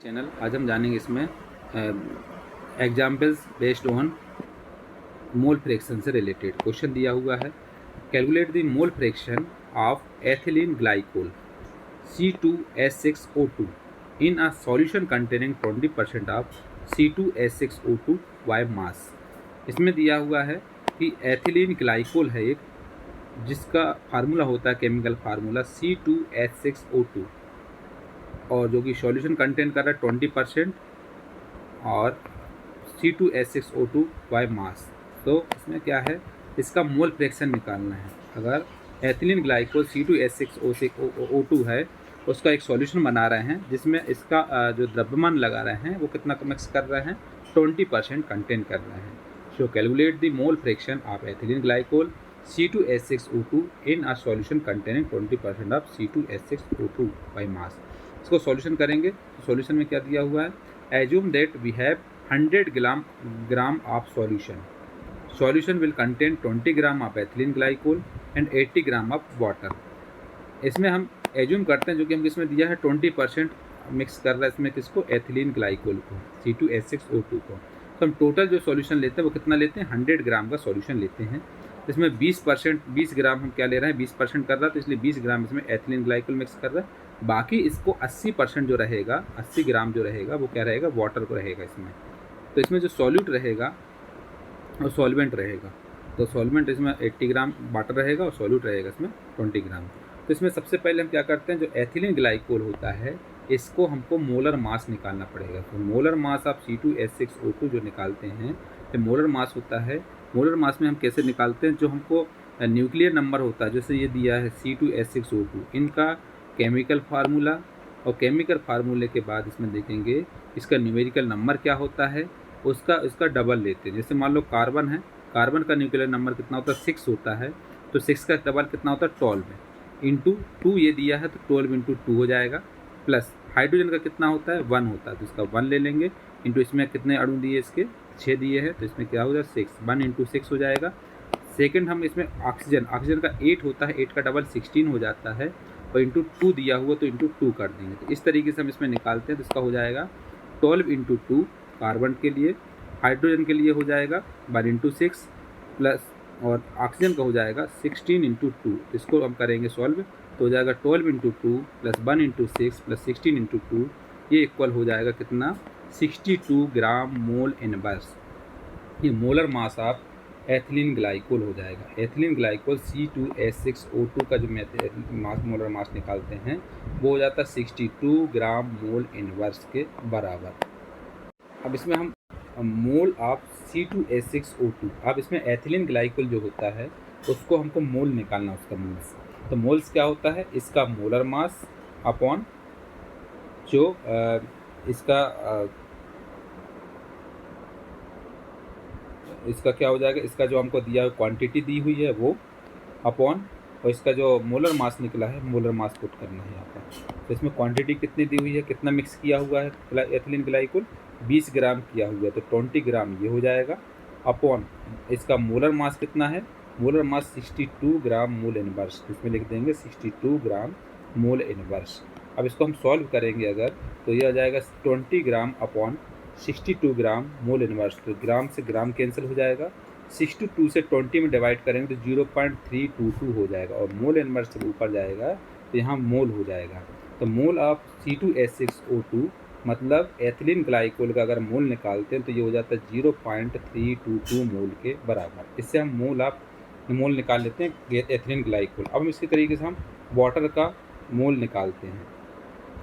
Channel आज हम जानेंगे इसमें examples based on mole fraction से रिलेटेड क्वेश्चन दिया हुआ है। Calculate the mole fraction of ethylene glycol C2H6O2 in a solution containing 20% of C2H6O2 by mass. इसमें दिया हुआ है कि एथिलीन ग्लाइकोल है एक, जिसका फार्मूला होता है केमिकल फार्मूला C2H6O2 और जो कि सॉल्यूशन कंटेन कर रहा है 20% और C2H6O2 बाय मास। तो इसमें क्या है, इसका मोल फ्रैक्शन निकालना है। अगर एथिलीन ग्लाइकोल C2H6O2 है, उसका एक सॉल्यूशन बना रहे हैं जिसमें इसका जो द्रव्यमान लगा रहे हैं वो कितना मिक्स कर रहे हैं, 20% कंटेन कर रहे हैं। सो calculate the mole fraction of ethylene glycol C2H6O2 in a solution containing 20% of C2H6O2 by mass. इसको सॉल्यूशन करेंगे तो सॉल्यूशन में क्या दिया हुआ है, assume that we have 100 gram of solution will contain 20 gram of ethylene glycol and 80 gram of water. इसमें हम एज्यूम करते हैं, जो कि हम इसमें दिया है 20% मिक्स कर रहा है इसमें किसको, एथिलीन ग्लाइकोल को, C2H6O2 को। तो हम टोटल जो सॉल्यूशन लेते हैं वो कितना लेते हैं, 100 ग्राम का सॉल्यूशन लेते हैं। इसमें 20 ग्राम हम क्या ले रहे हैं, 20% कर रहा है, तो इसलिए 20 ग्राम इसमें एथिलीन ग्लाइकोल मिक्स कर रहा है। बाकी इसको 80% जो रहेगा, 80 ग्राम जो रहेगा वो क्या रहेगा, वाटर को रहेगा इसमें। तो इसमें जो सॉल्यूट रहेगा और सॉल्वेंट रहेगा, तो सॉल्वेंट इसमें 80 ग्राम वाटर रहेगा और सॉल्यूट रहेगा इसमें 20 ग्राम। तो इसमें सबसे पहले हम क्या करते हैं, जो एथिलीन ग्लाइकोल होता है इसको हमको मोलर मास निकालना पड़ेगा। तो मोलर मास ऑफ C2H6O2 जो निकालते हैं, तो मोलर मास होता है। मोलर मास में हम कैसे निकालते हैं, जो हमको न्यूक्लियर नंबर होता है, जैसे ये दिया है C2H6O2, इनका केमिकल फार्मूला और केमिकल फार्मूले के बाद इसमें देखेंगे इसका न्यूमेरिकल नंबर क्या होता है, इसका डबल लेते हैं। जैसे मान लो कार्बन है, कार्बन का न्यूक्लियर नंबर कितना होता है, 6 होता है, तो 6 का डबल कितना होता है, 12 इंटू 2 ये दिया है तो 12 इंटू 2 हो जाएगा। प्लस हाइड्रोजन का कितना होता है, 1 होता है, तो इसका 1 ले लेंगे, इंटू इसमें कितने अणु दिए, इसके 6 दिए हैं, तो इसमें क्या हो जाएगा 6, 1 इंटू 6 हो जाएगा। सेकेंड हम इसमें ऑक्सीजन का 8 होता है, 8 का डबल 16 हो जाता है, और इंटू 2 दिया हुआ तो इंटू 2 कर देंगे। तो इस तरीके से हम इसमें निकालते हैं, तो इसका हो जाएगा 12 इंटू 2 कार्बन के लिए, हाइड्रोजन के लिए हो जाएगा 1 इंटू 6 प्लस, और ऑक्सीजन का हो जाएगा 16 इंटू 2। इसको हम करेंगे सॉल्व, तो हो जाएगा 12 into 2 plus 1 into 6 plus 16 into 2, ये इक्वल हो जाएगा कितना, 62 ग्राम मोल इनवर्स। ये molar mass of ethylene glycol हो जाएगा। एथिलीन ग्लाइकोल C2H6O2 का जो मोलर मास निकालते हैं वो हो जाता है 62 ग्राम मोल इनवर्स के बराबर। अब इसमें हम मोल ऑफ C2H6O2, अब इसमें एथिलीन ग्लाइकोल जो होता है उसको हमको मोल निकालना, उसका मोल्स। तो मोल्स क्या होता है, इसका मोलर मास अपॉन जो इसका क्या हो जाएगा, इसका जो हमको दिया हुआ क्वांटिटी दी हुई है वो अपॉन, और इसका जो मोलर मास निकला है, मोलर मास पुट करना है यहाँ पर। तो इसमें क्वांटिटी कितनी दी हुई है, कितना मिक्स किया हुआ है एथिलीन ग्लाइकोल, 20 ग्राम किया हुआ है, तो 20 ग्राम ये हो जाएगा, अपॉन इसका मोलर मास कितना है, मोलर मास 62 ग्राम मोल इनवर्स, इसमें लिख देंगे 62 ग्राम मोल इनवर्स। अब इसको हम सॉल्व करेंगे अगर, तो ये आ जाएगा 20 ग्राम अपॉन 62 ग्राम मोल इनवर्स, तो ग्राम से ग्राम कैंसिल हो जाएगा, 62 से 20 में डिवाइड करेंगे तो 0.322 हो जाएगा, और मोल इनवर्स जब ऊपर जाएगा तो यहाँ मोल हो जाएगा। तो मोल ऑफ C2H6O2 मतलब एथिलीन ग्लाइकोल का अगर मोल निकालते हैं तो ये हो जाता है 0.322 मोल के बराबर। इससे हम मोल निकाल लेते हैं एथिलीन ग्लाइकोल। अब हम इसी तरीके से हम वाटर का मोल निकालते हैं,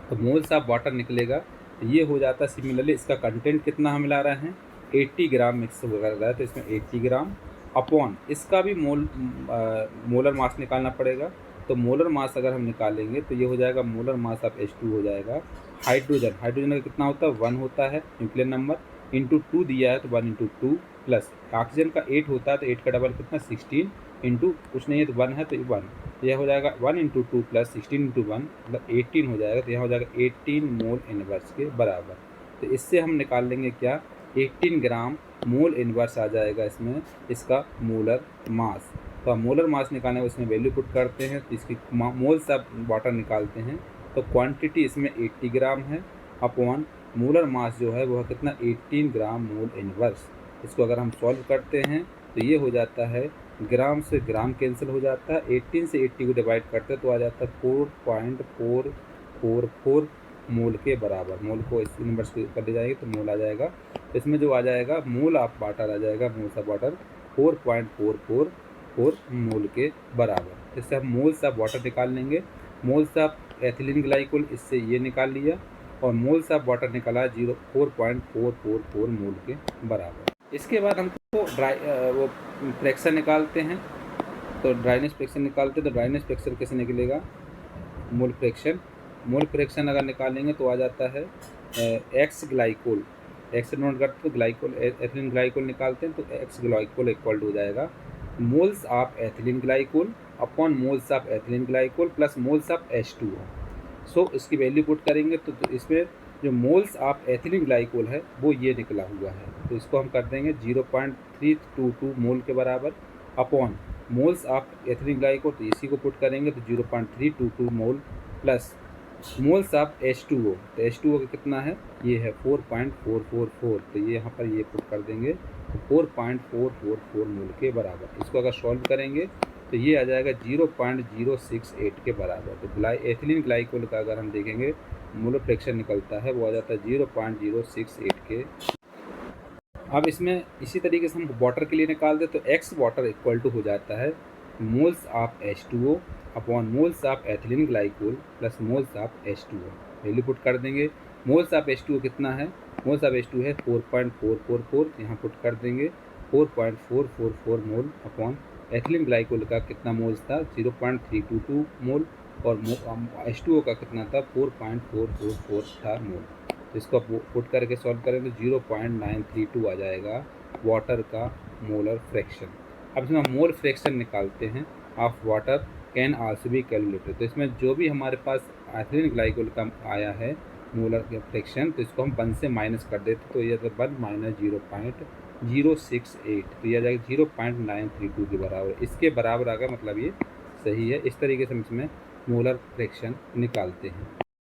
तो मोल्स ऑफ वाटर निकलेगा, तो ये हो जाता है सिमिलरली, इसका कंटेंट कितना हम मिला रहे हैं, 80 ग्राम मिक्स हो रहा है, तो इसमें 80 ग्राम अपॉन इसका भी मोलर मास निकालना पड़ेगा। तो मोलर मास अगर हम निकालेंगे तो ये हो जाएगा मोलर मास ऑफ H2 हो जाएगा। हाइड्रोजन का कितना होता है, 1 होता है न्यूक्लियर नंबर, इंटू 2 दिया है तो 1 इंटू 2, प्लस ऑक्सीजन का 8 होता है, तो 8 का डबल कितना 16 इंटू कुछ नहीं है तो 1 है तो 1, तो यह हो जाएगा 1 इंटू 2 प्लस 16 इंटू 1 मतलब 18 हो जाएगा, तो यह हो जाएगा 18 मोल इनवर्स के बराबर। तो इससे हम निकाल लेंगे क्या, 18 ग्राम मोल इनवर्स आ जाएगा इसमें इसका मोलर मास। तो हम मोलर मास निकालने में उसमें वैल्यू पुट करते हैं, तो इसकी मोल्स ऑफ वाटर निकालते हैं, तो क्वांटिटी इसमें 80 ग्राम है अपॉन मोलर मास जो है वह कितना 18 ग्राम मोल इनवर्स। इसको अगर हम सॉल्व करते हैं तो ये हो जाता है, ग्राम से ग्राम कैंसिल हो जाता है, 18 से 80 को डिवाइड करते हैं तो आ जाता है 4.444 मोल के बराबर। मोल को इस इनवर्स के ऊपर ले जाएंगे तो मोल आ जाएगा। इसमें जो आ जाएगा मोल ऑफ वाटर आ जाएगा, मोल्स ऑफ वाटर 4.444 मोल के बराबर। इससे हम मोल्स ऑफ वाटर निकाल लेंगे। मोल्स ऑफ एथिलीन ग्लाइकोल इससे ये निकाल लिया और मोल्स ऑफ वाटर निकाला 4.444 मोल के बराबर। इसके बाद हमको वो फ्रैक्शन निकालते हैं, तो ड्राइनेस फ्रैक्शन निकालते हैं। तो ड्राइनेस फ्रैक्शन कैसे निकलेगा, मोल फ्रैक्शन अगर निकालेंगे तो आ जाता है एक्स ग्लाइकोल, एक्स नोट करते तो ग्लाइकोल एथिलीन ग्लाइकोल निकालते हैं तो एक्स ग्लाइकोल इक्वल हो जाएगा moles of ethylene glycol upon moles of ethylene glycol plus moles of H2O। सो इसकी वैल्यू पुट करेंगे तो इसमें जो मोल्स ऑफ एथिलीन ग्लाइकोल है वो ये निकला हुआ है, तो इसको हम कर देंगे 0.322 मोल के बराबर upon moles of ethylene glycol, तो इसी को पुट करेंगे तो 0.322 मोल प्लस मोल्स ऑफ H2O, तो H2O का कितना है, ये है 4.444, तो ये यहाँ पर ये पुट कर देंगे तो 4.444 मोल के बराबर। इसको अगर सॉल्व करेंगे तो ये आ जाएगा 0.068 के बराबर। तो एथिलीन ग्लाइकोल का अगर हम देखेंगे मोलर फ्रैक्शन निकलता है वो आ जाता है 0.068 के। अब इसमें इसी तरीके से हम वाटर के लिए निकाल दें तो एक्स वाटर इक्वल टू हो जाता है moles of H2O upon moles of ethylene glycol plus moles of H2O। Value put कर देंगे। मोल्स ऑफ H2O कितना है, मोल्स ऑफ H2O है 4.444, यहाँ पुट कर देंगे 4.444 मोल अपॉन एथिलीन ग्लाइकोल का कितना मोल्स था 0.322 मोल और H2O का कितना था 4.444 था मोल। इसको पुट करके सॉल्व करें तो 0.932 आ जाएगा वाटर का मोलर फ्रैक्शन। अब इसमें मोल फ्रैक्शन निकालते हैं of water can also be calculated. तो इसमें जो भी हमारे पास एथिलीन ग्लाइकोल का आया है मोलर फ्रैक्शन, तो इसको हम 1 से माइनस कर देते तो ये 1 माइनस 0.068, तो यह आ जाएगा 0.932 के बराबर। इसके बराबर आ गया, मतलब ये सही है। इस तरीके से हम इसमें मोलर फ्रैक्शन निकालते हैं।